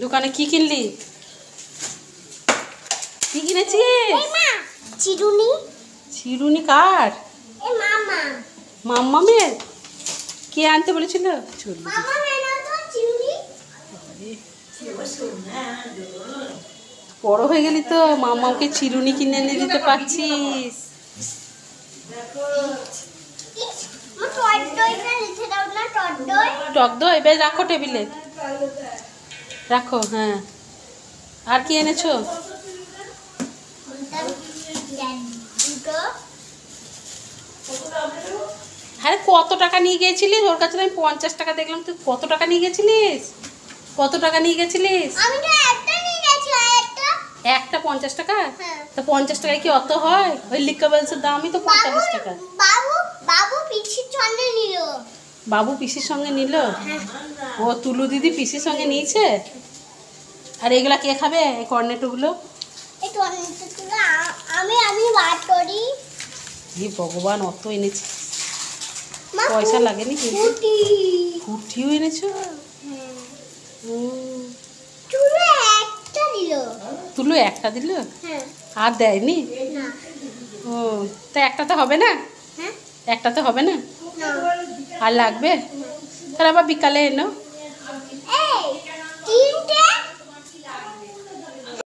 দোকানে কি কিনলি? কি কিনেছিস? চিরুনি। চিরুনি কার? মামা। মাম্মামের? কে আনতে বলেছিল? চলুন। মামা এনে তো চিরুনি। বড় হয়ে গেলি তো, মাম্মাকে চিরুনি কিনে এনে দিতে পারছিস। টক দই বেশ, রাখো টেবিলে রাখো। হ্যাঁ, আর কি এনেছো? হ্যাঁ, কত টাকা নিয়ে গিয়েছিলিস? ওর কাছে আমি 50 টাকা দেখলাম, তুই কত টাকা নিয়ে গেছিলিস? কত টাকা নিয়ে গেছিলিস? একটা 50 টাকা? তো 50 টাকায় কি অত হয়? ওই লিকাবেলসের দামই তো 45 টাকা। বাবু পিসির সঙ্গে নিল। বাবু পিসির সঙ্গে নিল? ও তুলু দিদি পিসির সঙ্গে নিয়েছে। আর এগুলা কে খাবে, এই কর্নেটোগুলো? আমি বার করি। হে ভগবান, অত এনেছি, পয়সা লাগেনি? ফুটিও এনেছো? তুলো একটা দিল, আর দেয়নি? ও, তা একটাতে হবে না? একটাতে হবে না? আর লাগবে? তাহলে আবার বিকালে এনো।